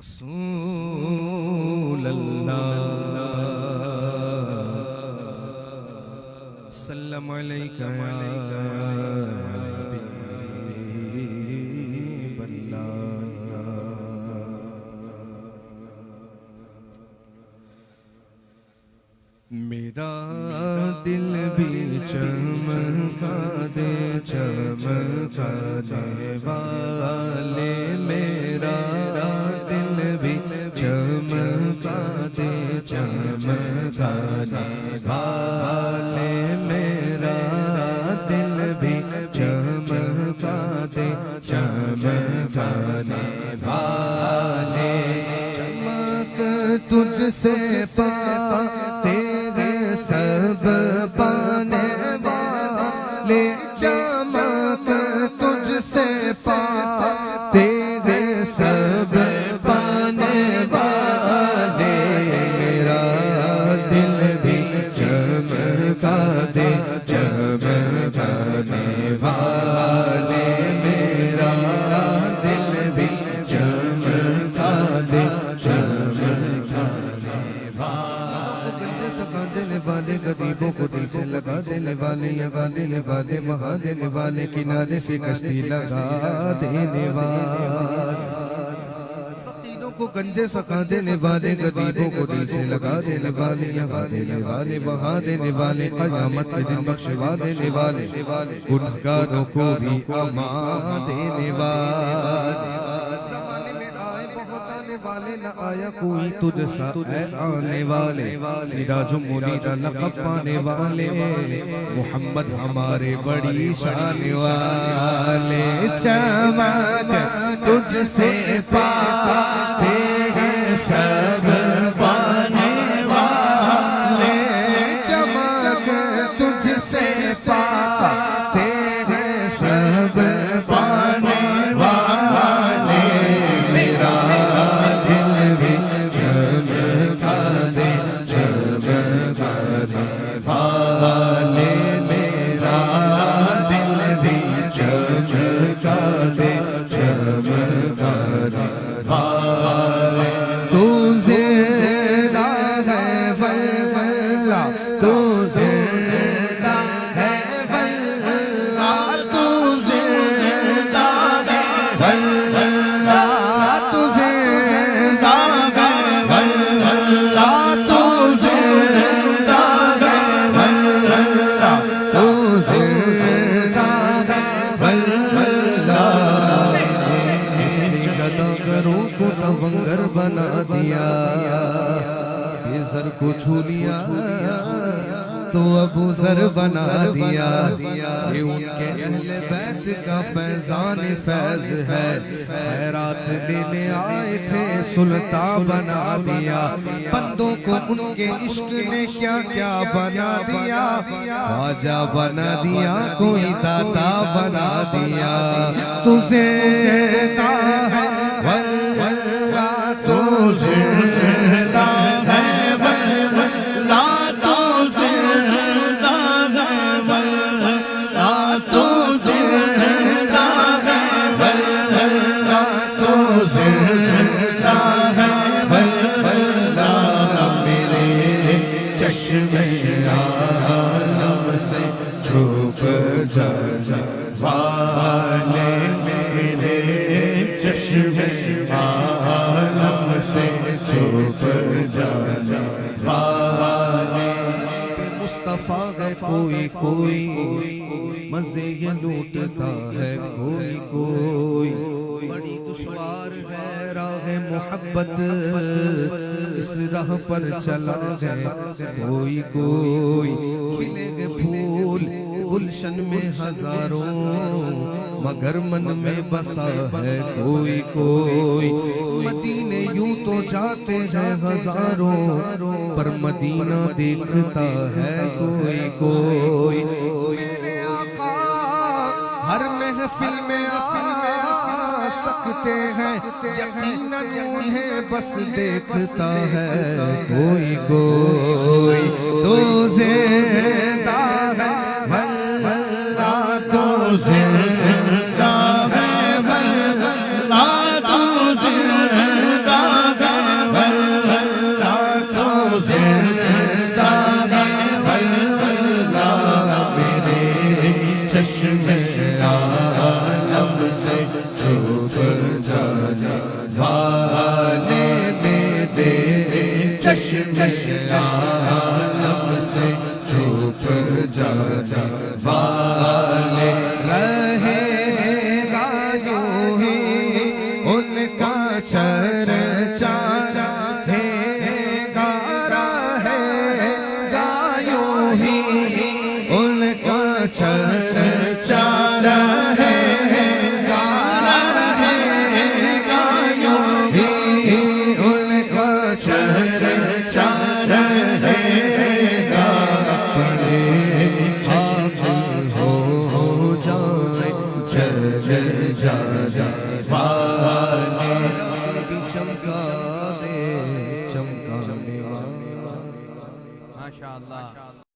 رسول اللہ سلم علیکہ یا حبیب اللہ میرا دل بھی چمکا دے چمکانے والے میرا دل بھی چمکا دے چمکانے والے میرا دل بھی چمکا دے چمکانے والے چمک تجھ سے پاتے سب پانے والے چمک تجھ سے پاتے سب پانے والے میرا دل بھی چمکا دے چمکانے والے میرا دل بھی چمکا دے چمکانے والے غریبوں کو دل سے لگا دینے والے یہاں دینے والے وہاں دینے والے کنارے سے کشتی لگا دینے والے فقیروں کو گنجے سکھا دینے والے غریبوں کو دل سے لگا دینے والے یہاں دینے والے وہاں دینے والے قیامت کے دن بخشوا دینے والے گنہگاروں کو بھی امان دینے والے زمانے میں آئے بہت آنے والے نہ آیا کوئی تجھ سا اے آنے والے سراج منیر لقب پانے والے محمد ہمارے بڑی شان والے چمک تجھ سے پاتے ہیں سب پانے والے چمک تجھ سے پاتے ہیں سب پانے والے میرا دل بھی چمکا دے چمکانے والے میرا دل بھی چمکا دے چمکانے والے تو زندہ ہے واللہ تو زندہ ہے واللہ تو زندہ ہے واللہ تو زندہ ہے واللہ تو زندہ ہے واللہ تو زندہ ہے واللہ اس نے گداگروں کو تونگر بنا دیا بے زر کو چھو لیا تو ابو ذر بنا دیا یہ ان کے اہل بیت کا فیضان فیض ہے خیرات لینے آئے تھے سلطان بنا دیا بندوں کو ان کے عشق نے کیا کیا بنا دیا خواجہ بنا دیا کوئی داتا بنا دیا تو زندہ ہے واللہ تو زندہ ہے واللہ تو زندہ ہے واللہ تو زندہ ہے واللہ تو زندہ ہے واللہ میرے چشم عالم سے چھپ جانے والے میرے چشم عالم سے چھپ جانے والے مصطفیٰ گئے کوئی کوئی مزے یہ لوٹتا ہے کوئی کوئی بڑی دشوار ہے راہ محبت اس راہ پر چلا گئے کوئی کوئی کھلے گے پھول گلشن میں ہزاروں مگر من میں بسا ہے کوئی کوئی مدینے یوں تو جاتے ہیں ہزاروں پر مدینہ دیکھتا ہے کوئی کوئی میرے آقا ہر محفل میں آ سکتے ہیں یقیناً انہیں بس دیکھتا ہے کوئی کوئی تو زندہ ہے واللہ تو زندہ ہے واللہ تو زندہ چشم عالم سے چھپ جانے والے رہے گا یوں ہی ان کا چرچا رہے گا یوں ہی ان کا چرچا رہے گا یوں ہی ان کا چرچا رہے گا اپنے حق ہو جائے چل جا والے میرا دل بھی چمکا دے چمکانے والا ماشاءاللہ